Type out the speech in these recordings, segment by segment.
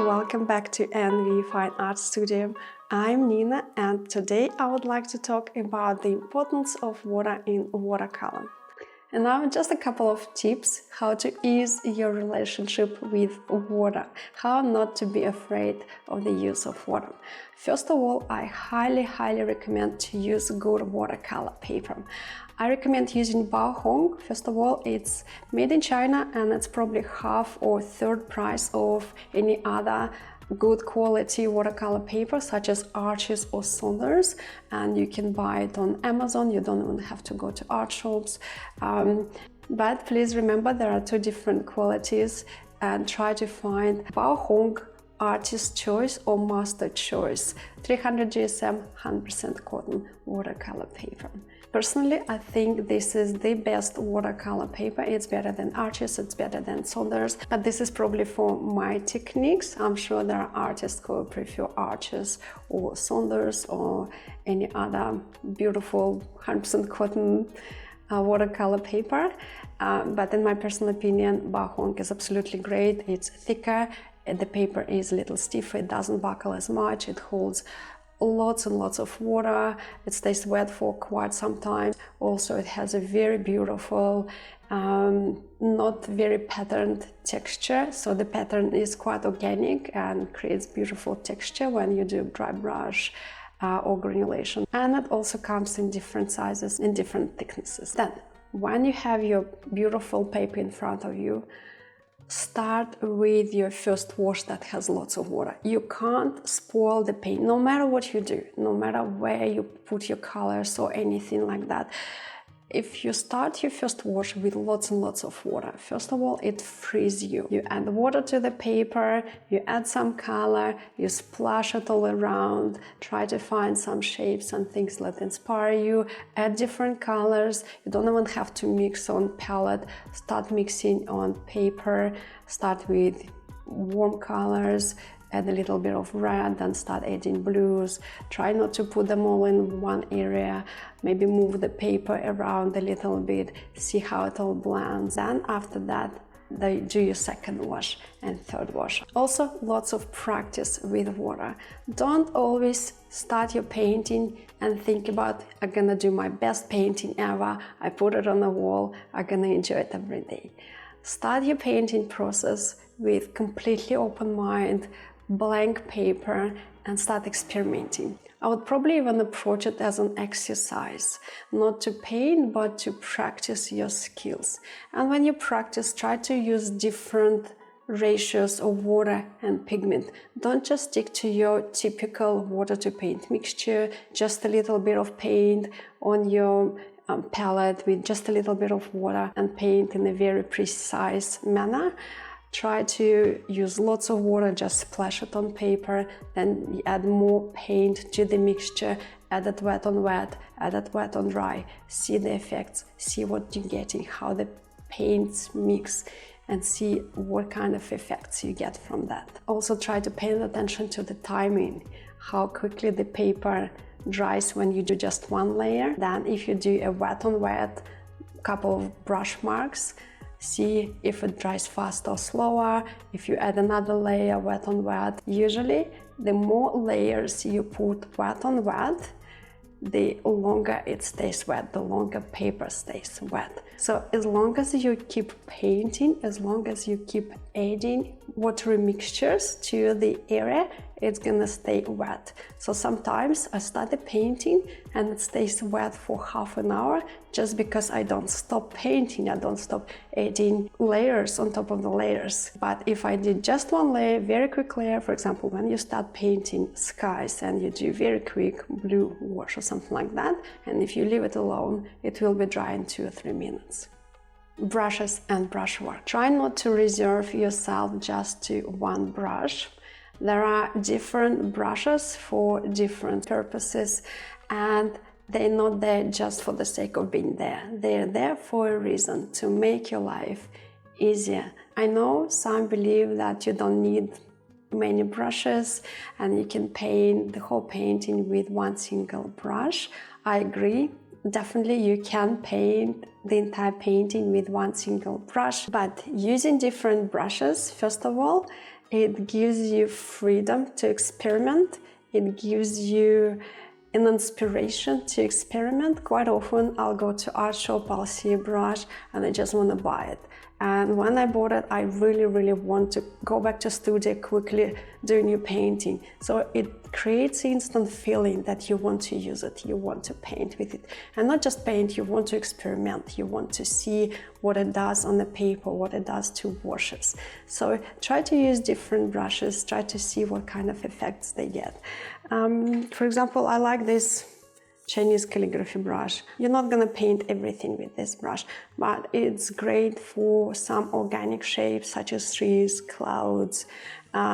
welcome back to NVfineARTstudio. I'm Nina and today I would like to talk about the importance of water in watercolor. And now just a couple of tips how to ease your relationship with water, how not to be afraid of the use of water. First of all, I highly recommend to use good watercolor paper. I recommend using Volk. First of all, it's made in China and it's probably half or third price of any other good quality watercolor paper such as Arches or Saunders, and you can buy it on Amazon. You don't even have to go to art shops, but please remember there are two different qualities and try to find Volk Artist Choice or Master Choice 300 GSM 100% cotton watercolor paper. Personally, I think this is the best watercolor paper. It's better than Arches, it's better than Saunders, but this is probably for my techniques. I'm sure there are artists who prefer Arches or Saunders or any other beautiful 100% cotton watercolor paper, but in my personal opinion, Volk is absolutely great. It's thicker, the paper is a little stiffer, it doesn't buckle as much, it holds lots and lots of water, it stays wet for quite some time. Also, it has a very beautiful, not very patterned texture, so the pattern is quite organic and creates beautiful texture when you do dry brush or granulation. And it also comes in different sizes and different thicknesses. Then, when you have your beautiful paper in front of you, start with your first wash that has lots of water. You can't spoil the paint, no matter what you do, no matter where you put your colors or anything like that. If you start your first wash with lots and lots of water, first of all, it frees you. You add water to the paper, you add some color, you splash it all around, try to find some shapes and things that inspire you, add different colors. You don't even have to mix on palette, start mixing on paper, start with warm colors, add a little bit of red, then start adding blues. Try not to put them all in one area. Maybe move the paper around a little bit, see how it all blends. Then after that, do your second wash and third wash. Also, lots of practice with water. Don't always start your painting and think about, I'm gonna do my best painting ever, I put it on the wall, I'm gonna enjoy it every day. Start your painting process with completely open mind, blank paper, and start experimenting. I would probably even approach it as an exercise, not to paint, but to practice your skills. And when you practice, try to use different ratios of water and pigment. Don't just stick to your typical water to paint mixture, just a little bit of paint on your palette with just a little bit of water and paint in a very precise manner. Try to use lots of water, just splash it on paper, then add more paint to the mixture, add it wet on wet, add it wet on dry, see the effects, see what you're getting, how the paints mix, and see what kind of effects you get from that. Also try to pay attention to the timing, how quickly the paper dries when you do just one layer. Then if you do a wet on wet, couple of brush marks, see if it dries fast or slower. If you add another layer wet on wet, usually the more layers you put wet on wet, the longer it stays wet, the longer paper stays wet. So as long as you keep painting, as long as you keep adding watery mixtures to the area, it's gonna stay wet. So sometimes I start the painting and it stays wet for half an hour just because I don't stop painting, I don't stop adding layers on top of the layers. But if I did just one layer, very quick layer, for example, when you start painting skies and you do very quick blue wash or something like that, and if you leave it alone, it will be dry in 2 or 3 minutes. Brushes and brushwork. Try not to reserve yourself just to one brush. There are different brushes for different purposes, and they're not there just for the sake of being there. They're there for a reason, to make your life easier. I know some believe that you don't need many brushes and you can paint the whole painting with one single brush. I agree. Definitely you can paint the entire painting with one single brush, but using different brushes, first of all, it gives you freedom to experiment. It gives you an inspiration to experiment. Quite often I'll go to art shop, I'll see a brush and I just want to buy it. And when I bought it, I really want to go back to studio, quickly do a new painting. So it creates instant feeling that you want to use it, you want to paint with it. And not just paint, you want to experiment, you want to see what it does on the paper, what it does to washes. So try to use different brushes, try to see what kind of effects they get. For example, I like this Chinese calligraphy brush. You're not gonna paint everything with this brush, but it's great for some organic shapes such as trees, clouds,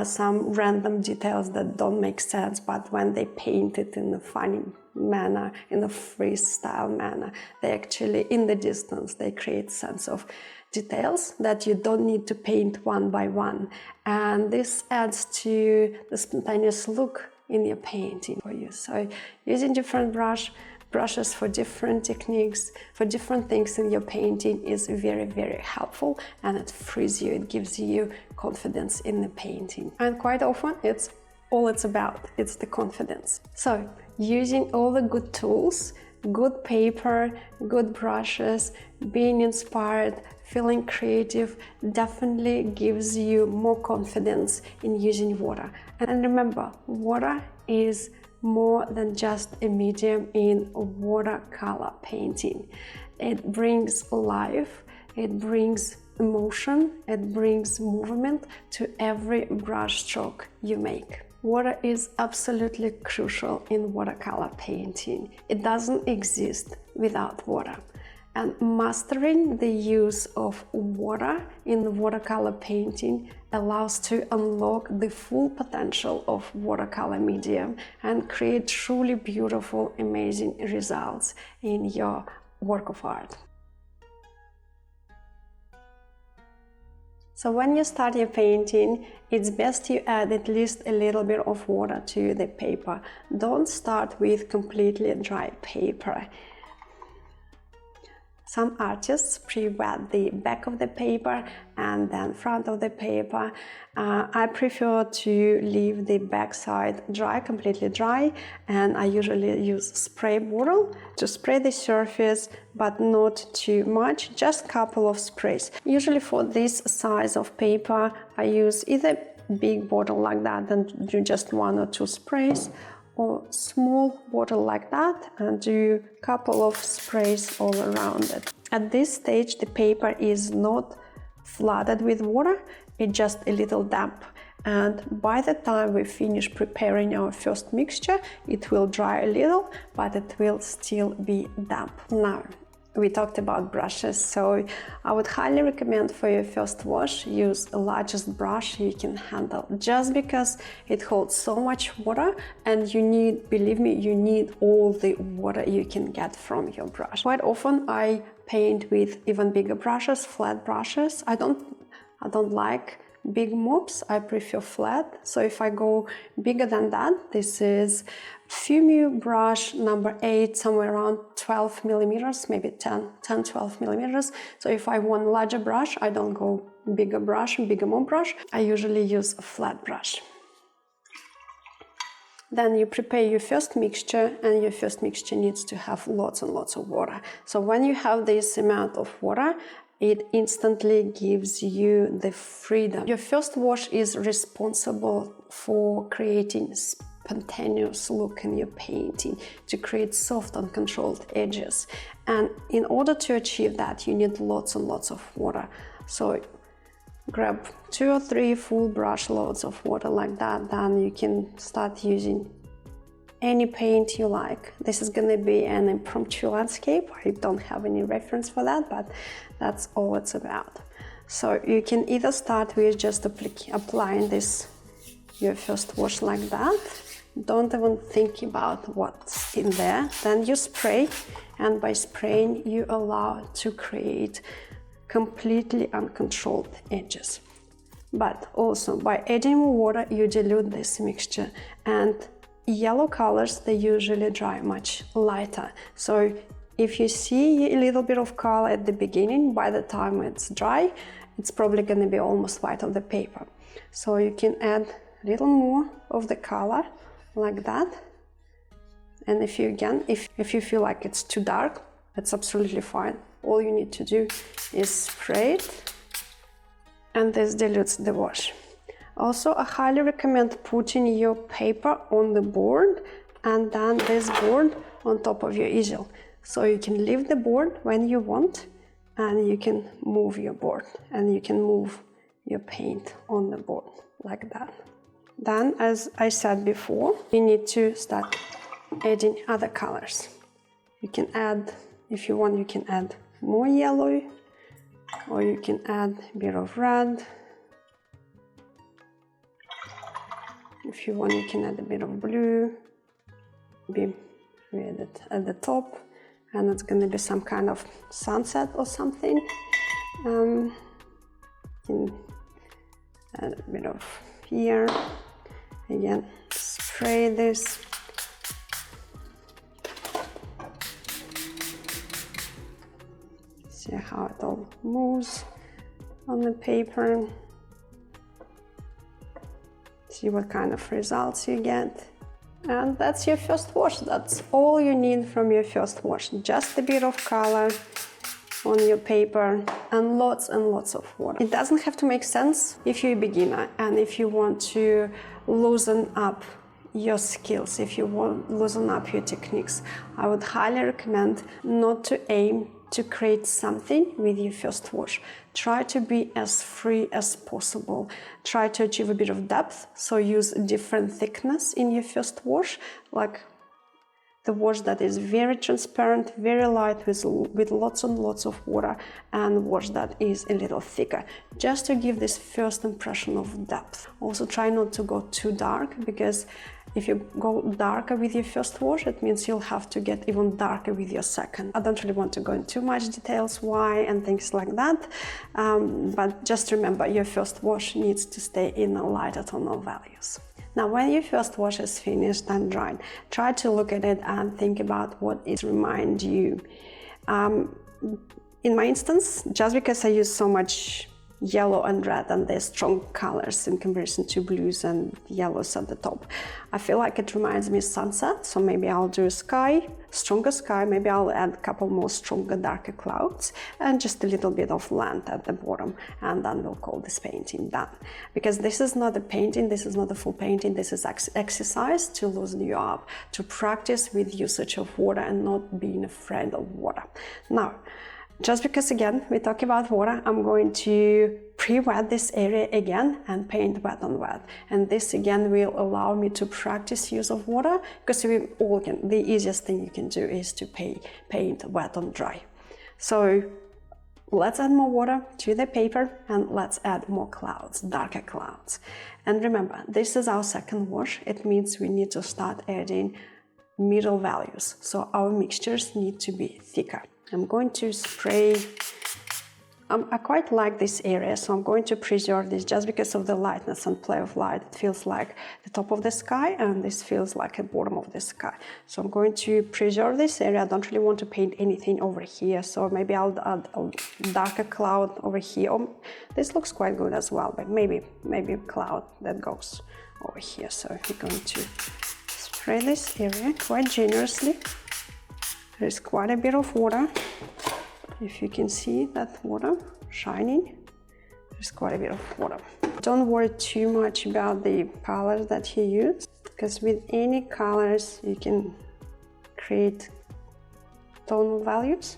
some random details that don't make sense, but when they paint it in a funny manner, in a freestyle manner, they actually, in the distance, they create sense of details that you don't need to paint one by one. And this adds to the spontaneous look in your painting for you. So using different brushes for different techniques, for different things in your painting is very helpful, and it frees you, it gives you confidence in the painting. And quite often it's all it's about, it's the confidence. So using all the good tools, good paper, good brushes, being inspired, feeling creative definitely gives you more confidence in using water. And remember, water is more than just a medium in watercolor painting. It brings life, it brings emotion, it brings movement to every brush stroke you make. Water is absolutely crucial in watercolor painting. It doesn't exist without water. And mastering the use of water in watercolor painting allows to unlock the full potential of watercolor medium and create truly beautiful, amazing results in your work of art. So when you start your painting, it's best you add at least a little bit of water to the paper. Don't start with completely dry paper. Some artists pre-wet the back of the paper and then front of the paper. I prefer to leave the back side dry, completely dry, and I usually use spray bottle to spray the surface, but not too much, just a couple of sprays. Usually for this size of paper, I use either big bottle like that and do just 1 or 2 sprays, or small bottle like that and do a couple of sprays all around it. At this stage, the paper is not flooded with water, it's just a little damp. And by the time we finish preparing our first mixture, it will dry a little, but it will still be damp. Now, we talked about brushes, so I would highly recommend for your first wash, use the largest brush you can handle, just because it holds so much water and you need, believe me, you need all the water you can get from your brush. Quite often I paint with even bigger brushes, flat brushes. I don't like big mops, I prefer flat. So if I go bigger than that, this is Fumu brush number 8, somewhere around 12 millimeters, maybe 10-12 millimeters. So if I want a larger brush, I don't go bigger brush, bigger mop brush. I usually use a flat brush. Then you prepare your first mixture, and your first mixture needs to have lots and lots of water. So when you have this amount of water, it instantly gives you the freedom. Your first wash is responsible for creating spontaneous look in your painting, to create soft and controlled edges. And in order to achieve that, you need lots and lots of water. So grab 2 or 3 full brush loads of water like that, then you can start using any paint you like. This is gonna be an impromptu landscape. I don't have any reference for that, but that's all it's about. So you can either start with just applying this, your first wash like that. Don't even think about what's in there. Then you spray, and by spraying you allow to create completely uncontrolled edges. But also by adding more water, you dilute this mixture, and yellow colors, they usually dry much lighter. So if you see a little bit of color at the beginning, by the time it's dry, it's probably going to be almost white on the paper. So you can add a little more of the color like that. And if you feel like it's too dark, that's absolutely fine. All you need to do is spray it, and this dilutes the wash. Also, I highly recommend putting your paper on the board and then this board on top of your easel. So you can leave the board when you want, and you can move your board, and you can move your paint on the board like that. Then, as I said before, you need to start adding other colors. You can add, if you want, you can add more yellow, or you can add a bit of red. If you want, you can add a bit of blue. Be read it at the top, and it's going to be some kind of sunset or something. You can add a bit of here. Again, spray this. See how it all moves on the paper. See what kind of results you get. And that's your first wash. That's all you need from your first wash. Just a bit of color on your paper and lots of water. It doesn't have to make sense if you're a beginner and if you want to loosen up your skills, if you want to loosen up your techniques. I would highly recommend not to aim to create something with your first wash. Try to be as free as possible. Try to achieve a bit of depth, so use different thickness in your first wash, like the wash that is very transparent, very light with lots and lots of water, and wash that is a little thicker, just to give this first impression of depth. Also try not to go too dark, because if you go darker with your first wash, it means you'll have to get even darker with your second. I don't really want to go into too much details why and things like that, but just remember your first wash needs to stay in lighter tonal values. Now, when your first wash is finished and dried, try to look at it and think about what it reminds you. In my instance, just because I use so much yellow and red and they're strong colors in comparison to blues and yellows at the top, I feel like it reminds me of sunset. So maybe I'll do a sky, stronger sky, maybe I'll add a couple more stronger, darker clouds and just a little bit of land at the bottom, and then we'll call this painting done. Because this is not a painting, this is not a full painting, this is exercise to loosen you up, to practice with usage of water and not being afraid of water. Now, just because again we talk about water, I'm going to pre-wet this area again and paint wet on wet, and this again will allow me to practice use of water, because we all can, the easiest thing you can do is to paint wet on dry. So let's add more water to the paper and let's add more clouds, darker clouds. And remember, this is our second wash. It means we need to start adding middle values, so our mixtures need to be thicker. I'm going to spray, I quite like this area, so I'm going to preserve this just because of the lightness and play of light. It feels like the top of the sky and this feels like the bottom of the sky. So I'm going to preserve this area. I don't really want to paint anything over here, so maybe I'll add a darker cloud over here. This looks quite good as well, but maybe a cloud that goes over here. So we're going to spray this area quite generously. There's quite a bit of water. If you can see that water shining, there's quite a bit of water. Don't worry too much about the colors that you use, because with any colors you can create tonal values,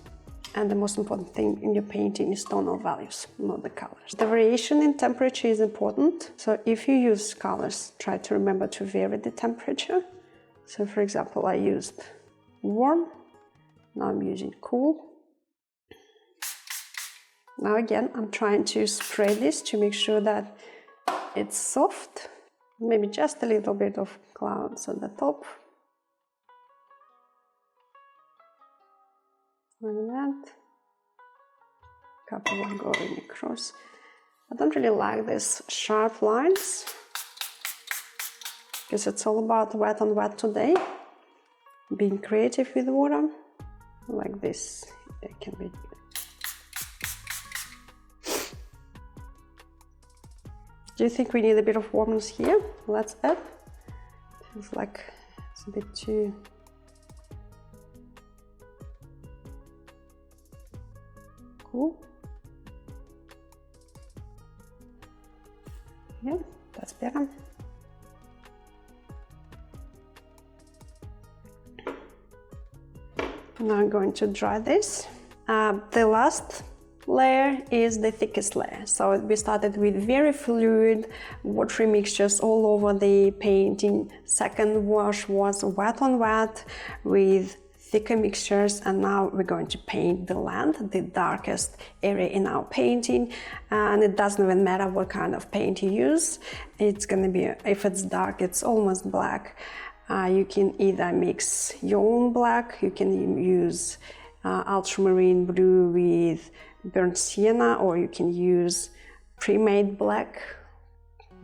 and the most important thing in your painting is tonal values, not the colors. The variation in temperature is important, so if you use colors, try to remember to vary the temperature. So for example, I used warm. Now I'm using cool. Now again, I'm trying to spray this to make sure that it's soft. Maybe just a little bit of clouds at the top. Like that. A couple of going across. I don't really like these sharp lines, because it's all about wet on wet today. Being creative with water. Like this, it can be Do you think we need a bit of warmness here? Let's add. Feels like it's a bit too cool. Yeah, that's better. Now I'm going to dry this. The last layer is the thickest layer. So we started with very fluid, watery mixtures all over the painting. Second wash was wet on wet with thicker mixtures, and now we're going to paint the land, the darkest area in our painting. And it doesn't even matter what kind of paint you use. It's going to be, if it's dark, it's almost black. You can either mix your own black, you can use ultramarine blue with burnt sienna, or you can use pre-made black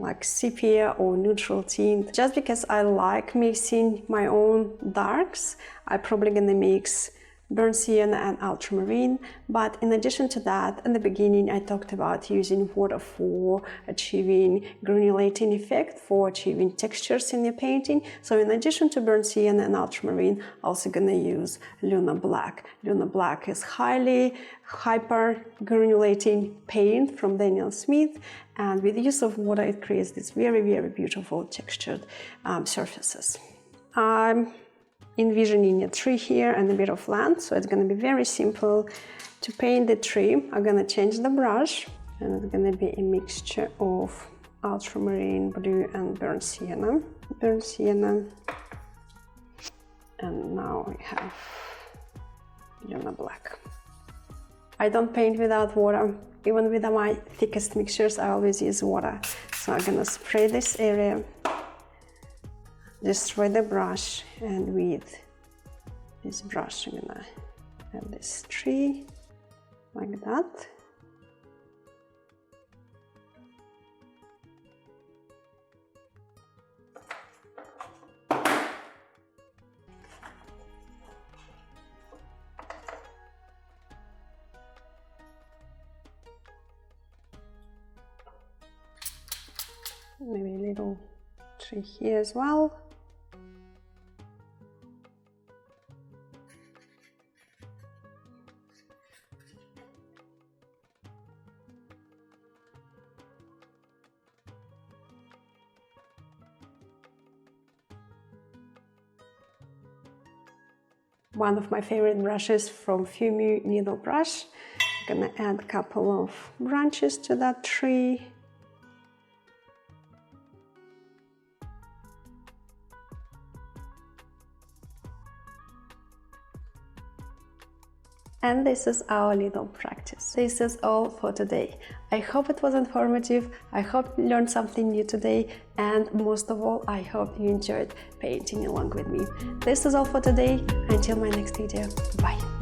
like sepia or neutral tint. Just because I like mixing my own darks, I'm probably gonna mix burnt sienna and ultramarine. But in addition to that, in the beginning I talked about using water for achieving granulating effect, for achieving textures in your painting. So in addition to burnt sienna and ultramarine, I'm also gonna use Lunar Black. Lunar Black is highly hyper granulating paint from Daniel Smith, and with the use of water it creates these very, very beautiful textured surfaces. I'm envisioning a tree here and a bit of land, so it's going to be very simple to paint the tree. I'm going to change the brush, and it's going to be a mixture of ultramarine blue and burnt sienna. Burnt sienna, and now we have Lunar Black. I don't paint without water. Even with my thickest mixtures, I always use water. So I'm going to spray this area, destroy the brush, and with this brush I'm gonna add this tree like that. Maybe a little tree here as well. One of my favorite brushes from Fumu needle brush. I'm gonna add a couple of branches to that tree. And this is our little practice. This is all for today. I hope it was informative. I hope you learned something new today. And most of all, I hope you enjoyed painting along with me. This is all for today. Until my next video. Bye.